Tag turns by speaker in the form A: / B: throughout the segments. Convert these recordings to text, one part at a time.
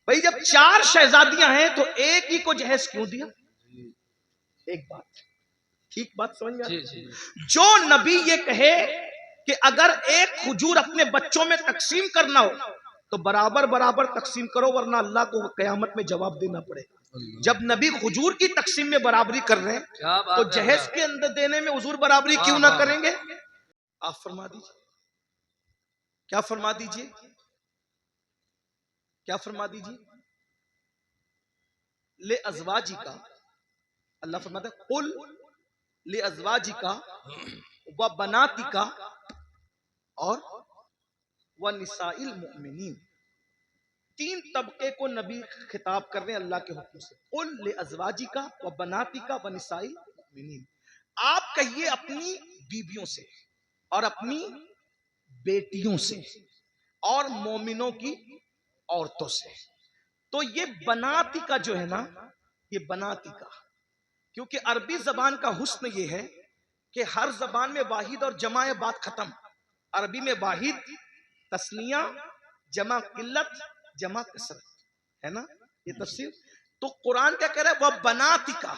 A: भाई जब 4 शहजादियां हैं तो एक ही को जहेज क्यों दिया? एक बात, ठीक बात समझ में आई? जो नबी ये कहे कि अगर एक खजूर अपने बच्चों में तकसीम करना हो तो बराबर बराबर तकसीम करो, वरना अल्लाह को कयामत में जवाब देना पड़ेगा। जब नबी हुजूर की तकसीम में बराबरी कर रहे हैं तो जहेज के अंदर देने में हुजूर बराबरी क्यों ना करेंगे? आप फरमा दीजिए, क्या फरमा दीजिए, क्या फरमा दीजिए? ले अज़वाजी का, अल्लाह फरमाता है कुल ले अज़वाजी का व बनाती का और व निसाइल मुमिनीन, 3 तबके को नबी खिताब कर रहे हैं अल्लाह के हुक्म से। कुल ले अज़वाजी का व बनाती का व निसाइल मुमिनीन, आप कहिए अपनी बीवियों से और अपनी बेटियों से और मोमिनों की औरतों से। तो ये बनाती का जो है ना, ये बनाती का, क्योंकि अरबी जबान का हुस्न ये है कि हर जबान में वाहिद और जमा है, बात खत्म। अरबी में वाहिद तस्निया, जमा किल्लत, जमा कसरत, है ना ये तफसीर। तो कुरान क्या कह रहा है? वह बनाती का,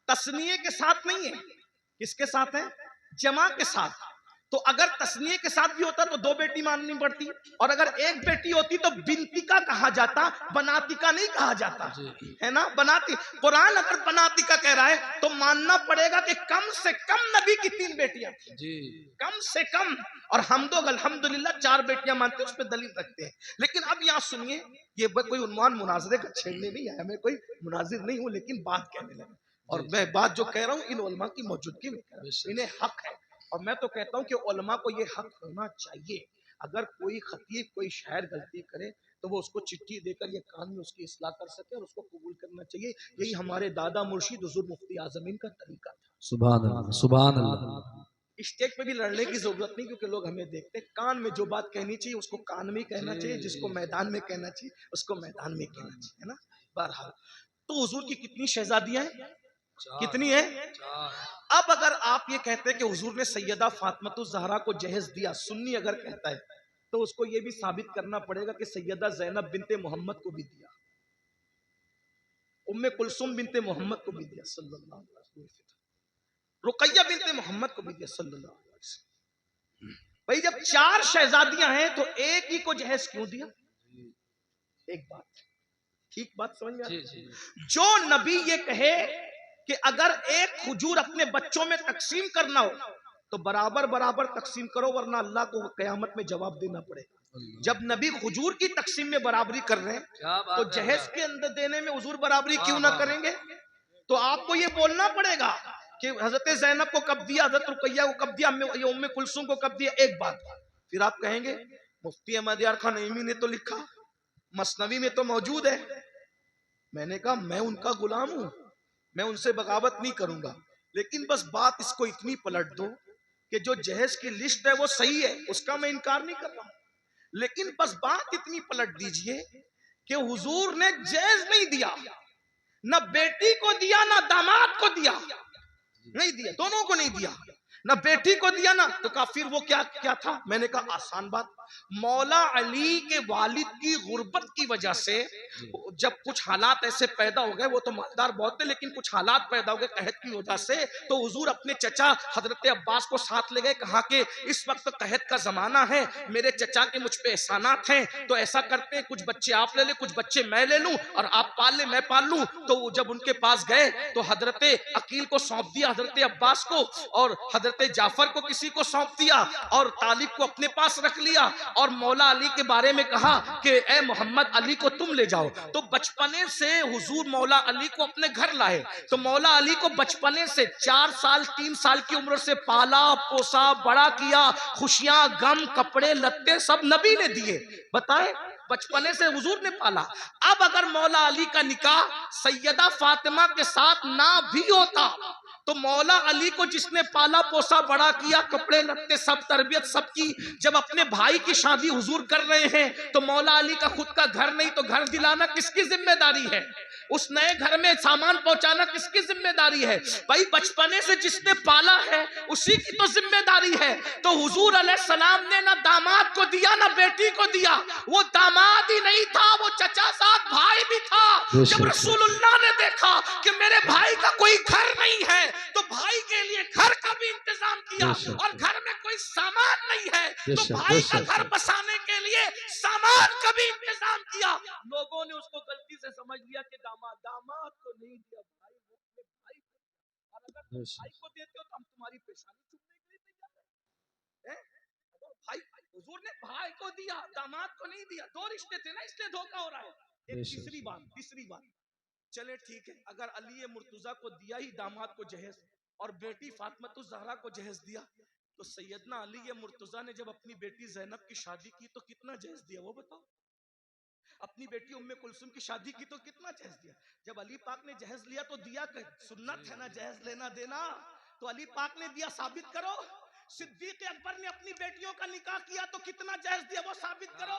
A: तस्निये के साथ नहीं है, किसके साथ है? जमा के साथ। तो अगर तस्निये के साथ भी होता तो 2 बेटी माननी पड़ती, और अगर एक बेटी होती तो बिनती का कहा जाता, बनाती का नहीं कहा जाता, है ना? बनाती। कुरान अगर बनाती का कह रहा है तो मानना पड़ेगा कि कम से कम नबी की 3 बेटियां थी, कम से कम। और हम तो अल्हम्दुलिल्लाह 4 बेटियां मानते हैं, उस पर दलील रखते हैं। लेकिन अब यहाँ सुनिए, ये कोई उन्वान मुनाजरे का छेड़ने नहीं आया, मैं कोई मुनाजिर नहीं हूँ, लेकिन बात कहने लगा। और मैं बात जो कह रहा हूँ इन उलमा की मौजूदगी में कह रहा हूं, इन्हें हक है। और मैं तो कहता हूं कि उलमा को ये हक होना चाहिए, अगर कोई खतीब कोई शायर गलती करे तो वो उसको चिट्ठी देकर ये कान में उसकी इस्लाह कर सके और उसको कबूल करना चाहिए। यही हमारे दादा मुर्शिद हुजूर मुफ्ती आज़मीन का तरीका था।
B: सुभान अल्लाह, सुभान अल्लाह।
A: स्टेज पे भी लड़ने की जरूरत नहीं, क्योंकि लोग हमें देखते हैं। कान में जो बात कहनी चाहिए उसको कान में कहना चाहिए, जिसको मैदान में कहना चाहिए उसको मैदान में कहना चाहिए, है ना? बहरहाल, तो हुजूर की कितनी शहजादियां हैं? कितनी है? अब अगर आप ये कहते हैं कि हुजूर ने सैयदा फातिमा ज़हरा को जहेज दिया, सुन्नी अगर कहता है तो उसको ये भी साबित करना पड़ेगा कि सैयदा ज़ैनब बिनते मोहम्मद को भी दिया, उम्मे कुलसुम बिनते मोहम्मद को भी दिया सल्लल्लाहु अलैहि वसल्लम, रुकैया बिनते मोहम्मद को भी दिया सल्लल्लाहु अलैहि वसल्लम। भाई जब 4 शहजादियां हैं तो एक ही को जहेज क्यों दिया? एक बात, ठीक बात समझ में आई? जो नबी ये कहे कि अगर एक खजूर अपने बच्चों में तकसीम करना हो तो बराबर बराबर तकसीम करो, वरना अल्लाह को कयामत में जवाब देना पड़ेगा। जब नबी खजूर की तकसीम में बराबरी कर रहे हैं तो जहेज के अंदर देने में हुजूर बराबरी क्यों ना करेंगे? तो आपको ये बोलना पड़ेगा कि हजरत ज़ैनब को कब दिया, हजरत रुकैया को कब दिया, उम्मे कुलसुम को कब दिया। एक बात, फिर आप कहेंगे मुफ्ती अहमद यार खान नईमी ने तो लिखा, मसनवी में तो मौजूद है। मैंने कहा मैं उनका गुलाम हूं, मैं उनसे बगावत नहीं करूंगा, लेकिन बस बात इसको इतनी पलट दो कि जो जहेज की लिस्ट है वो सही है, उसका मैं इनकार नहीं कर रहा, लेकिन बस बात इतनी पलट दीजिए कि हुजूर ने जहेज नहीं दिया, ना बेटी को दिया ना दामाद को दिया, नहीं दिया, दोनों को नहीं दिया, ना बेटी को दिया ना। तो कहा फिर वो क्या क्या था? मैंने कहा आसान बात, मौला अली के वालिद की गुर्बत की वजह से जब कुछ हालात ऐसे पैदा हो गए, वो तो मालदार बहुत थे लेकिन कुछ हालात पैदा हो गए कहत की वजह से, तो हुजूर अपने चचा हजरत अब्बास को साथ ले गए, कहा कि इस वक्त कहत का जमाना है, मेरे चचा के मुझ पे एहसानात हैं, तो ऐसा करते हैं कुछ बच्चे आप ले ले, कुछ बच्चे मैं ले लूं, और आप पाल ले मैं पाल लूं। तो जब उनके पास गए तो हजरत अकील को सौंप दिया हजरत अब्बास को, और हजरत जाफर को किसी को सौंप दिया, और तालिब को अपने पास रख लिया, और मौला अली के बारे में कहा कि ए मोहम्मद अली को तुम ले जाओ। तो बचपने से हुजूर मौला अली को अपने घर लाए, तो मौला अली को बचपने से 4 साल 3 साल की उम्र से पाला पोसा बड़ा किया, खुशियां गम कपड़े लत्ते सब नबी ने दिए। बताए, बचपने से हुजूर ने पाला। अब अगर मौला अली का निकाह सैयदा फातिमा के साथ ना भी होता तो मौला अली को जिसने पाला पोसा बड़ा किया, कपड़े लत्ते सब तरबियत सब की, जब अपने भाई की शादी हुजूर कर रहे हैं तो मौला अली का खुद का घर नहीं तो घर दिलाना किसकी जिम्मेदारी है? उस नए घर में सामान पहुंचाना किसकी जिम्मेदारी है? भाई बचपने से जिसने पाला है उसी की तो जिम्मेदारी है। तो हुजूर अलैहिस्सलाम ने ना दामाद को दिया ना बेटी को दिया, वो दामाद ही नहीं था, वो चचा साथ भाई भी था। जब रसूलुल्लाह ने देखा कि मेरे भाई का कोई घर नहीं है तो भाई के लिए घर का भी इंतजाम किया, और घर में कोई सामान नहीं है तो भाई का घर बसाने के लिए सामान का भी इंतजाम किया। लोगों ने उसको गलती से समझ लिया कि दामाद को नहीं दिया, भाई को, भाई को। और अगर तुम भाई को देते हो तो हम तुम्हारी पेशानी चूमने के लिए तैयार हैं। भाई, हुजूर ने भाई को दिया, दामाद को नहीं दिया। दो रिश्ते थे ना, इसलिए धोखा हो रहा है। एक तीसरी बात, चले ठीक है, अगर अली मुर्तजा को दिया ही दामाद को जहेज और बेटी फातिमा ज़हरा को जहेज दिया, तो सैयदना अली मुर्तजा ने जब अपनी बेटी ज़ैनब की शादी की तो कितना जहेज दिया वो बताओ? अपनी बेटी उम्मे कुलसुम की शादी की तो कितना जहेज दिया? जब अली पाक ने जहेज लिया तो दिया, सुन्नत है ना जहेज लेना देना, तो अली पाक ने दिया, साबित करो। सिद्दीक अकबर ने अपनी बेटियों का निकाह किया तो कितना जहेज दिया वो साबित करो।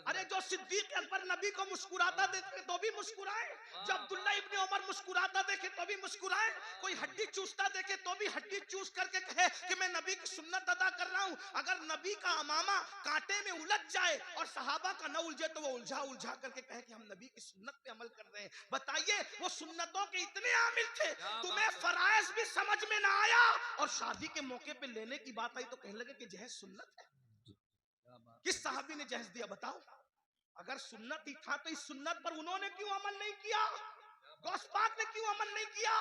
A: अरे जो सिद्दीक अकबर नबी को मुस्कुराता देखे तो भी मुस्कुराए, जब अब्दुल्ला इब्ने उमर मुस्कुराता देखे तो भी मुस्कुराए, कोई हड्डी चूसता देखे तो भी हड्डी चूस करके कहे कि मैं नबी की सुन्नत अदा कर रहा हूं। अगर नबी का अमामा कांटे में उलझ जाए और सहाबा का न उलझे तो वो उलझा करके कहे कि हम नबी की सुन्नत पे अमल कर रहे हैं। बताइए, वो सुन्नतों के इतने आमिल थे, तुम्हें फराइज भी समझ में ना आया और शादी के मौके पे लेने की बात आई तो कहने लगे कि जहेज सुन्नत है। किस सहाबी ने जहेज दिया बताओ? अगर सुन्नत ही था तो इस सुन्नत पर उन्होंने क्यों अमल नहीं किया? गौस पाक ने क्यों अमल नहीं किया?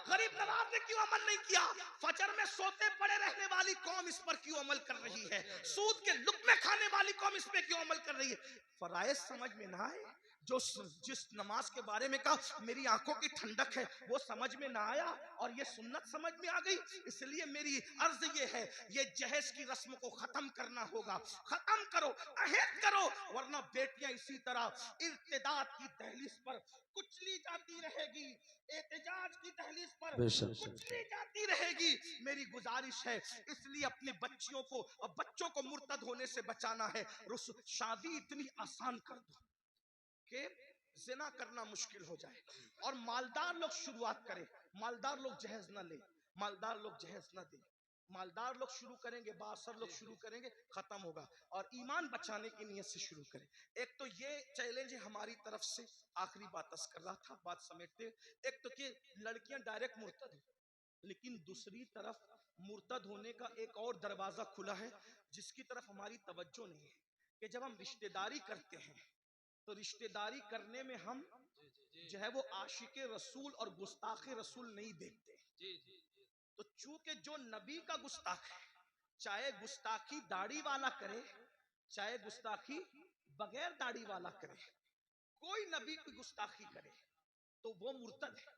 A: गरीब नवाज ने क्यों अमल नहीं किया? फजर में सोते पड़े रहने वाली कौम इस पर क्यों अमल कर रही है? सूद के लुक़्मे खाने वाली कौम इस पे क्यों अमल कर रही है? फराइज समझ में ना आए, जो जिस नमाज के बारे में कहा मेरी आंखों की ठंडक है वो समझ में ना आया और ये सुन्नत समझ में आ गई। इसलिए मेरी अर्ज ये है, ये जहेज की रस्म को खत्म करना होगा। खत्म करो, अहद करो, वरना बेटियां इसी तरह इर्तिदाद की दहलीज पर कुचली जाती रहेगी, एहतजाज की दहलीज पर कुचली जाती रहेगी। मेरी गुजारिश है, इसलिए अपने बच्चों को मुर्तद होने से बचाना है। शादी इतनी आसान कर दो कि जिना करना मुश्किल हो जाए और मालदार लोग शुरुआत करें। मालदार लोग जहेज ना ले, मालदार लोग जहेज ना दे, मालदार लोग शुरू करेंगे, बासर लोग शुरू करेंगे, खत्म होगा। और ईमान बचाने की नीयत से शुरू करें। एक तो ये चैलेंज है हमारी तरफ से। आखिरी बात कर रहा था, बात समेटते। एक तो कि लड़कियां डायरेक्ट मुर्तद हो, लेकिन दूसरी तरफ मुर्तद होने का एक और दरवाजा खुला है जिसकी तरफ हमारी तवज्जो नहीं है कि जब हम रिश्तेदारी करते हैं तो रिश्तेदारी करने में हम जो है वो आशिक रसूल और गुस्ताखे रसूल नहीं देखते। तो चूंकि जो नबी का गुस्ताख है, चाहे गुस्ताखी दाढ़ी वाला करे चाहे गुस्ताखी बगैर दाढ़ी वाला करे, कोई नबी की गुस्ताखी करे तो वो मुर्तद है।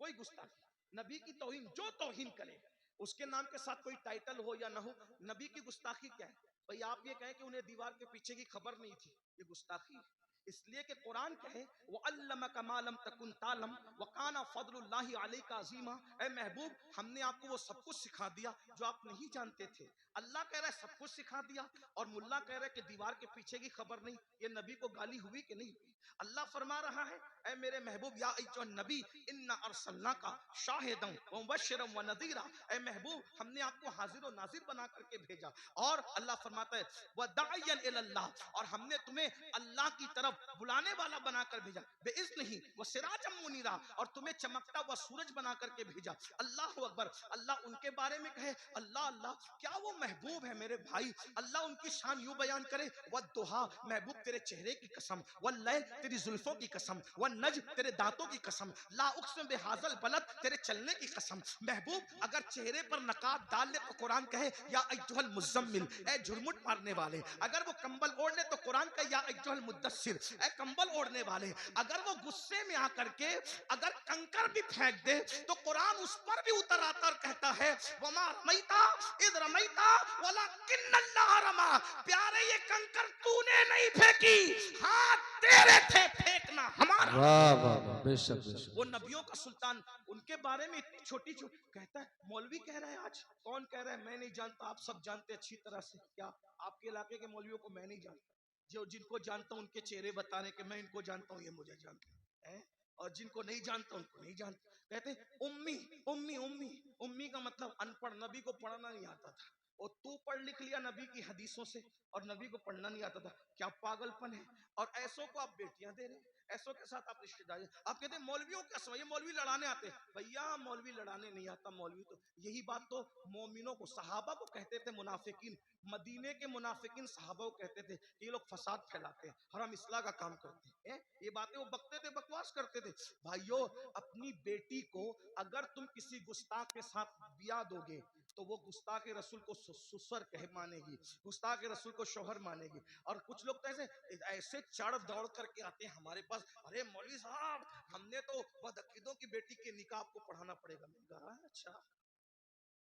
A: कोई गुस्ताखी नबी की तौहीन, जो तौहीन करे उसके नाम के साथ कोई टाइटल हो या ना हो, नबी की गुस्ताखी क्या है? भाई आप ये कहें कि उन्हें दीवार के पीछे की खबर नहीं थी, ये गुस्ताखी है। इसलिए कि कुरान कहे वो अल्लमका मा लम तकुन तालम व काना फदलुल्लाहि अलैका अज़ीमा। ऐ महबूब, हमने आपको वो सब कुछ सिखा दिया जो आप नहीं जानते थे। अल्लाह कह रहा है सब कुछ सिखा दिया और मुल्ला कह रहा है कि दीवार के पीछे की खबर नहीं। ये नबी को गाली हुई कि नहीं हुई? अल्लाह फरमा रहा है, ऐ मेरे महबूब, या अय्युहन नबी इन्ना अरसलनाका शाहिदन व मुबश्शिरन व नज़ीरा। ऐ महबूब, हमने आपको हाजिर और नाजिर बना करके भेजा। और अल्लाह फरमाता है व दाइयन इलल्लाह, और हमने तुम्हें अल्लाह की तरफ बुलाने वाला बनाकर भेजा। बेइज़्निही व सिराजम मुनीरा, और तुम्हें चमकता हुआ सूरज बना करके भेजा। अल्लाह अकबर। अल्लाह उनके बारे में कहे अल्लाह अल्लाह, क्या वो महबूब है मेरे भाई? अल्लाह उनकी शान यूं बयान करे, वद्दुहा, महबूब तेरे चेहरे की कसम, वल्लैल तेरी जुल्फों की कसम, वन्नज्म तेरे दांतों की कसम, ला उक़सिम बिहाज़ल बलद तेरे चलने की कसम। महबूब अगर चेहरे पर नकाब डाल ले तो कुरान कहे या अय्युहल मुज़म्मिल, ए झुरमुट मारने वाले। अगर वो कंबल ओढ़ ले तो कुरान कहे या अय्युहल मुद्दस्सिर, ए कंबल ओढ़ने वाले। अगर वो गुस्से में आकर के अगर कंकर भी फेंक दे तो कुरान उस पर भी उतर आता और कहता है वमा रमैता इज़ रमैता वलाकिन्नल्लाह रमा। प्यारे, ये कंकर तूने नहीं फेंकी, हाथ तेरे थे, फेंकना हमारा।
B: वाह वाह वाह, बेशक बेशक।
A: वो नबियों का सुल्तान, उनके बारे में इतनी छोटी छोटी कहता है। मौलवी कह रहा है, आज कौन कह रहा है? मैं नहीं जानता, आप सब जानते अच्छी तरह से। क्या आपके इलाके के मौलवियों को मैं नहीं जानता? जो जिनको जानता हूं उनके चेहरे बताने के मैं इनको जानता हूं, ये मुझे जानते हैं। और जिनको नहीं जानता उनको नहीं जानता। कहते उम्मी उम्मी उम्मी, उम्मी का मतलब अनपढ़, नबी को पढ़ना नहीं आता था। और तू पढ़ लिख लिया नबी की हदीसों से और नबी को पढ़ना नहीं आता था, क्या पागलपन है। और ऐसों को आप बेटियां दे रहे हैं, ऐसों के साथ आप रिश्तेदारी। आप कहते हैं मौलवियों क्या समझ, मौलवी लड़ाने आते हैं। भैया मौलवी लड़ाने नहीं आता, मौलवी तो यही बात तो मोमिनों को, सहाबा को कहते थे मुनाफिकीन। मदीने के मुनाफिकीन सहाबा को कहते थे कि ये लोग फसाद फैलाते हैं और हम इस्लाह का काम करते हैं। ये बातें वो बकते थे, बकवास करते थे। भाइयों, अपनी बेटी को अगर तुम किसी गुस्ताख के साथ ब्याह दोगे तो वो गुस्ताख के रसूल को ससुर कह मानेगी, गुस्ताख के रसूल को शौहर मानेगी। और कुछ लोग तो ऐसे चढ़ दौड़ करके आते हैं हमारे पास, अरे मौलवी साहब हमने तो बदअकीदों की बेटी के निकाह आपको पढ़ाना पड़ेगा। मैंने कहा अच्छा,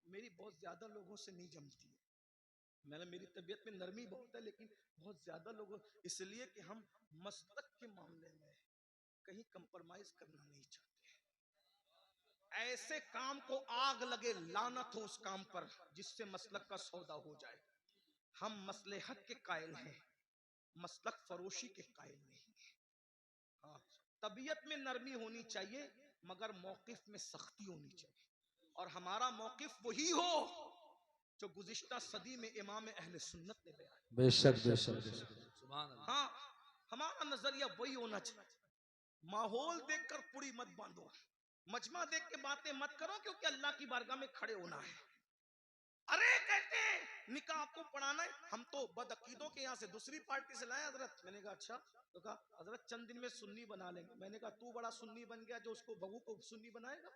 A: मेरी बहुत ज्यादा लोगों से नहीं जमती है, मेरी तबीयत में नरमी बहुत है, लेकिन बहुत ज्यादा लोगों, इसलिए कि हम मसलक के मामले में कहीं कंप्रोमाइज करना नहीं चाहते। ऐसे काम को आग लगे, लानत हो उस काम पर जिससे मसलक का सौदा हो जाए। हम मसलहत के कायल हैं, मसलक फरोशी के कायल नहीं। हाँ, तबीयत में नरमी होनी चाहिए मगर मौकिफ में सख्ती होनी चाहिए। और हमारा मौकिफ वही हो जो गुज़िश्ता सदी में इमाम अहले सुन्नत ने बयान।
B: बेशक बेशक बेशक।
A: हाँ, हमारा नजरिया वही होना चाहिए। माहौल देखकर पूरी मत बांधो, मजमा देख के बातें मत करो, क्योंकि अल्लाह की बारगाह में खड़े होना है। अरे कहते हैं निकाह आपको पढ़ाना है, हम तो बदअकीदों के यहाँ से दूसरी पार्टी से लाए हजरत। मैंने कहा अच्छा, तो कहा हजरत चंद दिन में सुन्नी बना लेंगे। मैंने कहा तू बड़ा सुन्नी बन गया जो उसको बहू को सुन्नी बनाएगा।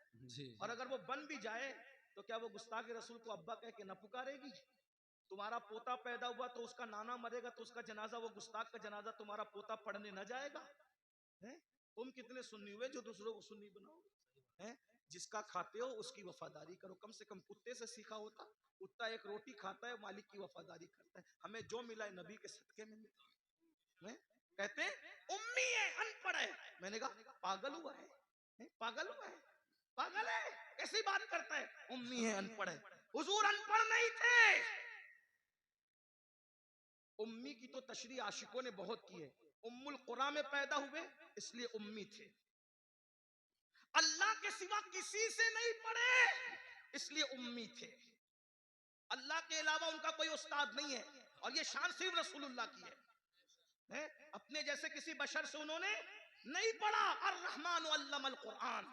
A: और अगर वो बन भी जाए तो क्या वो गुस्ताख रसूल को अब्बा कह के न पुकारेगी? तुम्हारा पोता पैदा हुआ तो उसका नाना मरेगा तो उसका जनाजा, वो गुस्ताख का जनाजा तुम्हारा पोता पढ़ने न जाएगा? है? तुम कितने सुन्नी हुए जो दूसरों को सुन्नी बनाओगे? हैं? जिसका खाते हो उसकी वफादारी करो। कम से कम कुत्ते से सीखा होता, कुत्ता एक रोटी खाता है, मालिक की वफादारी करता है। हमें जो मिला है नबी के सदके में मिला है। कहते हैं उम्मी है, अनपढ़ है। मैंने कहा पागल हुआ है, पागल हुआ है, पागल है, कैसी बात करता है? उम्मी है, अनपढ़ है। हुजूर अनपढ़ नहीं थे। उम्मी की तो तशरीह आशिकों ने बहुत की है। उम्मुल कुरा में पैदा हुए इसलिए उम्मी थे। अल्लाह के सिवा किसी से नहीं पढ़े इसलिए उम्मी थे। अल्लाह के अलावा उनका कोई उस्ताद नहीं है। और ये शान सिर्फ रसूलुल्लाह की है? अपने जैसे किसी बशर से उन्होंने नहीं पढ़ा। अर्रहमान अल्लमल कुरान,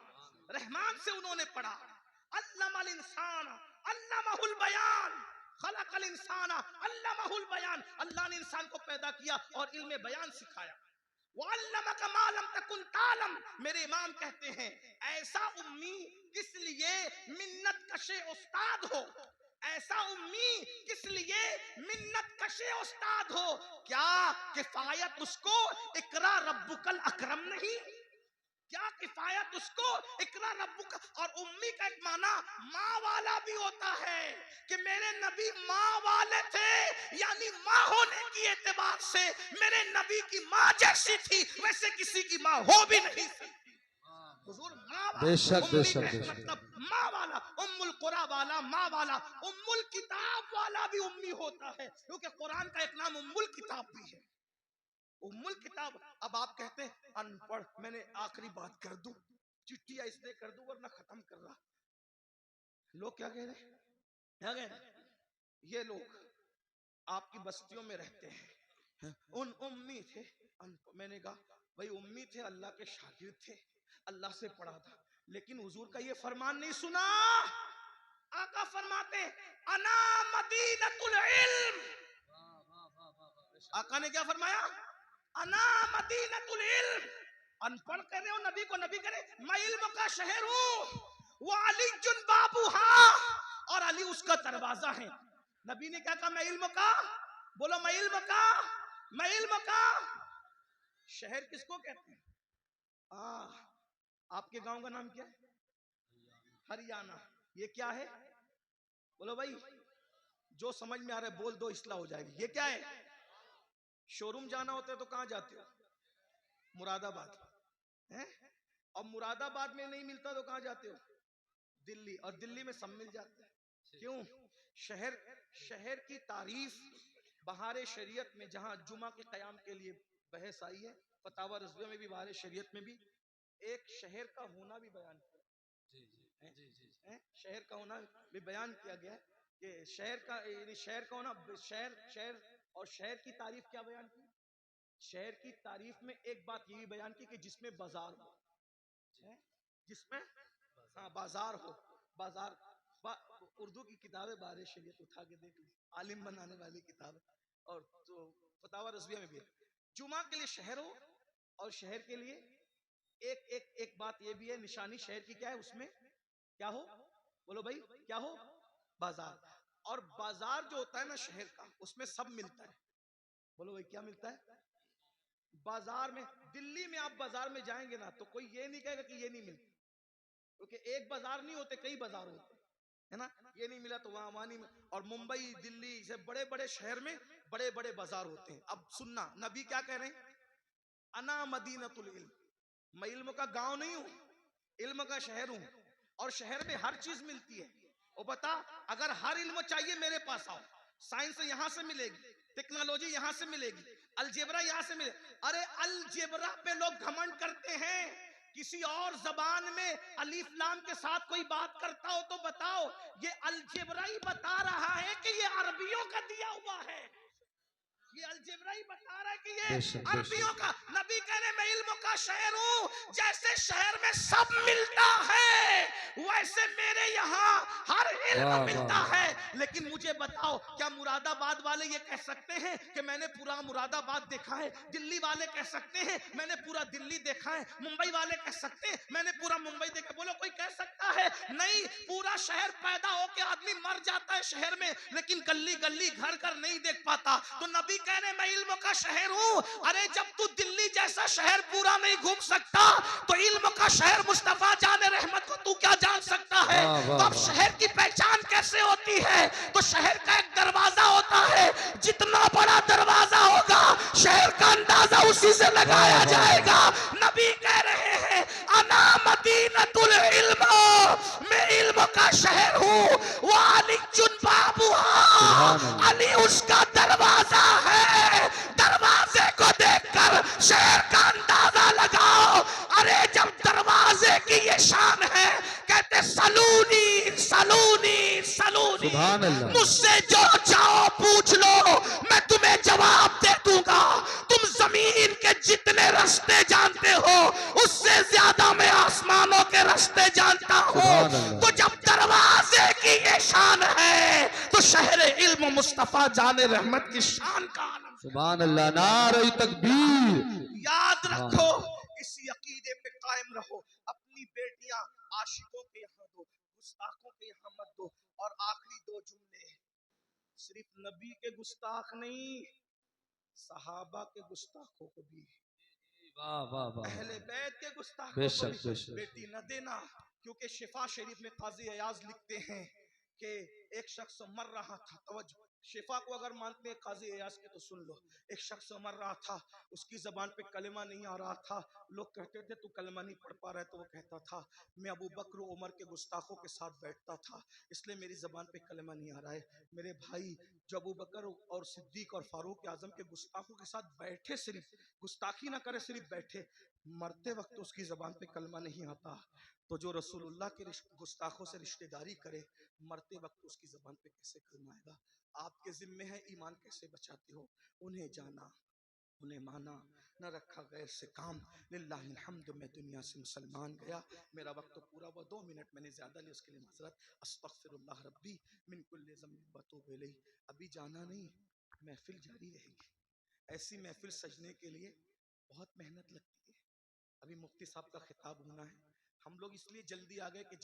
A: रहमान से उन्होंने पढ़ा। अल्लमल इंसान अल्लमहुल बयान, खलकल इंसान अल्लमहुल बयान। अल्लाह ने इंसान को पैदा किया और इल्म बयान सिखाया। मेरे इमाम कहते हैं ऐसा उम्मी किस लिए मिन्नत कशे उस्ताद हो, ऐसा उम्मी किस लिए मिन्नत कशे उस्ताद हो। क्या किफायत उसको इकरा रब्बुकल अकरम नहीं? क्या किफायत उसको इकरा रब्बुका। और उम्मी का एक माना माँ वाला भी होता है कि मेरे नबी माँ वाले थे, यानी माँ होने की एतबार से मेरे नबी की माँ जैसी थी, वैसे किसी की माँ हो भी नहीं सकती। हुजूर माँ वाला,
B: बेशक बेशक
A: मतलब माँ वाला, उम्मुल कुरा वाला, माँ वाला। उम्मुल किताब वाला भी उम्मी होता है, क्योंकि कुरान का एक नाम उम्मुल किताब भी है, उम्मुल किताब। अब आप कहते हैं अनपढ़। मैंने आखिरी बात कर दूं, चिट्ठियां इसलिए कर दूं वरना खत्म कर रहा। लोग क्या कह रहे हैं, क्या कह रहे हैं? ये लोग आपकी बस्तियों में रहते हैं, उन उम्मी थे अनपढ़। मैंने कहा भाई उम्मी थे, अल्लाह के शागिर्द थे, अल्लाह से पढ़ा था, लेकिन हुजूर का ये फरमान नहीं सुना। आका फरमाते अना मदीनतुल इल्म। आका ने क्या फरमाया? अना मदीनतुल इल्म। अनपढ़ कर रहे हो नबी को, नबी करे मैं इल्म का शहर हूँ। वो अली जुन बाबूहा, और अली उसका दरवाजा है। नबी ने क्या कहा? मैं इल्म का, बोलो मैं इल्म का, मैं इल्म का शहर किसको कहते हैं? आपके गांव का नाम क्या है? हरियाणा। ये क्या है? बोलो भाई, जो समझ में आ रहा है बोल दो, इस्लाह हो जाएगी। ये क्या है? शोरूम जाना होता है तो कहां जाते हो? मुरादाबाद है। और मुरादाबाद में नहीं मिलता तो कहां जाते हो? दिल्ली। और दिल्ली में सब मिल जाता है। क्यों? शहर की तारीफ बहार शरीयत में, जहां जुमा के कयाम के लिए बहस आई है, फतावा रज़विया में भी, बहार शरीयत में भी, एक शहर का होना भी बयान किया
B: जी जी
A: है,
B: जी जी जी।
A: है? शहर का होना भी बयान किया गया है कि शहर का, यानी शहर का होना, शहर शहर और शहर की तारीफ क्या बयान की? शहर की तारीफ में एक बात ये भी बयान की कि जिसमें बाजार हो, है? जिसमें हाँ बाजार हो, बाजार उर्दू की किताबें बारे शरीयत उठा के देख ली, आलिम बनाने वाली किताब, और तो फतावा रज़विया में भी है। जुमा के लिए शहर हो और शहर के लिए एक एक एक बात ये भी है, निशानी शहर की क्या है, उसमें क्या हो, बोलो भाई क्या हो, बाजार। और बाजार जो होता है ना शहर का, उसमें सब मिलता है, बोलो भाई क्या मिलता है बाजार में। दिल्ली में आप बाजार में जाएंगे ना तो कोई ये नहीं कहेगा कि ये नहीं मिलता, क्योंकि एक बाजार नहीं होते, कई बाजार होते है ना, ये नहीं मिला तो वहां नहीं मिला। और मुंबई दिल्ली से बड़े बड़े शहर में बड़े बड़े बाजार होते हैं। अब सुनना, नबी क्या कह रहे हैं, अना मदीनतुल इल्म, मैं इल्म का गांव नहीं हूं, इल्म का शहर हूं, और शहर में हर चीज मिलती है। वो बता, अगर हर इल्म चाहिए मेरे पास आओ, साइंस यहां से मिलेगी, टेक्नोलॉजी यहां से मिलेगी, अलजेब्रा यहां से मिले। अरे अलजेब्रा पे लोग घमंड करते हैं, किसी और जबान में अलीफ लाम के साथ कोई बात करता हो तो बताओ, ये अलजेब्रा ही बता रहा है कि ये अरबियों का दिया हुआ है, ये अलजेब्रा ही बता रहा है कि ये
B: बेशक
A: अरबियों
B: बेशक।
A: का। नबी कहने मैं इल्म का शहर हूँ, जैसे शहर में सब मिलता है वैसे मेरे यहाँ हर इल्म
B: वाह
A: मिलता
B: वाह।
A: है। लेकिन मुझे बताओ, क्या मुरादाबाद वाले ये कह सकते हैं कि मैंने पूरा मुरादाबाद देखा है? दिल्ली वाले कह सकते हैं मैंने पूरा दिल्ली देखा है? मुंबई वाले कह सकते हैं मैंने पूरा मुंबई देखा? बोलो कोई कह सकता है? नहीं। पूरा शहर पैदा होके आदमी मर जाता है शहर में, लेकिन गली गली घर घर नहीं देख पाता। तो नबी कहने मैं इल्म का शहर हूं। अरे जब तू दिल्ली जैसा शहर पूरा नहीं घूम सकता तो इल्म का शहर मुस्तफा जाने रहमत को तू क्या जान सकता है?
B: वाह
A: तो
B: वाह
A: अब
B: वाह।
A: शहर की पहचान कैसे होती है? तो शहर का एक दरवाजा होता है, जितना बड़ा दरवाजा होगा शहर का अंदाजा उसी से लगाया
B: वाह वाह
A: जाएगा।
B: वाह।
A: नबी कह रहे हैं अना मदीनतुल इल्म, मैं इल्म का शहर हूँ। वो अली चुन बाबूहा,
B: सुभान अल्लाह।
A: अली उसका दरवाजा है। दरवाजे को देखकर शहर का अंदाजा लगाओ। अरे जब दरवाजे की ये शान है, कहते सलूनी सलूनी सलूनी,
B: सुभान अल्लाह।
A: मुझसे जो चाहो पूछ लो मैं तुम्हें जवाब दे दूंगा। तुम जमीन के जितने रास्ते जानते हो उससे ज्यादा मैं आसमानों के रास्ते जानता हूँ।
B: सुभान अल्लाह।
A: तो जब दरवाजे की ये शान है तो शहर इल्म मुस्तफा जाने रहमत की शान का आलम।
B: सुभान अल्लाह। नारे तकबीर।
A: याद
B: वाह।
A: रखो, इसी अकीदे पे कायम रहो। अपनी बेटियां आशिकों के यहाँ दो, गुस्ताखों के यहाँ मत दो। और आखिरी दो जुमले, सिर्फ नबी के गुस्ताख नहीं, सहाबा के गुस्ताखों को भी,
B: वाह वाह वाह।
A: अहले बैत के गुस्ताखों को
B: बेशक
A: भी
B: बेशक।
A: बेटी न देना। क्योंकि शिफा शरीफ में काजी अयाज लिखते हैं कि एक शख्स मर रहा था, तवज्जो, शिफा को अगर मानते हैं काजी अयाज के तो सुन लो। एक शख्स मर रहा था, उसकी जबान पे कलमा नहीं आ रहा था। लोग कहते थे तू कलमा नहीं पढ़ पा रहा है, तो वो कहता था मैं अबू बकर उमर के गुस्ताखों के साथ बैठता था, इसलिए मेरी जबान पे कलमा नहीं आ रहा है। मेरे भाई, जो अबू बकर और सिद्दीक और फारूक आजम के गुस्ताखों के साथ बैठे, सिर्फ गुस्ताखी ना करे, सिर्फ बैठे, मरते वक्त उसकी जबान पे कलमा नहीं आता, तो जो रसूलुल्लाह के गुस्ताखों से रिश्तेदारी करे, मरते वक्त उसकी जबान पे कैसे कलमा आएगा? आपके जिम्मे है ईमान कैसे बचाते हो। उन्हें जाना, उन्हें माना, न रखा गैर से काम। लिल्लाहिल हम्द, मैं दुनिया से मुसलमान गया। मेरा वक्त तो पूरा हुआ, 2 मिनट मैंने ज्यादा ली, उसके लिए माजरत। अस्तगफिरुल्लाह रब्बी मिन कुल्लि ज़ंबिन व अतूबु इलैह। अभी जाना नहीं, महफिल जारी रहेगी। ऐसी महफिल सजने के लिए बहुत मेहनत लगती है। अभी मुफ्ती साहब का खिताब होना है, हम लोग इसलिए जल्दी आ गए कि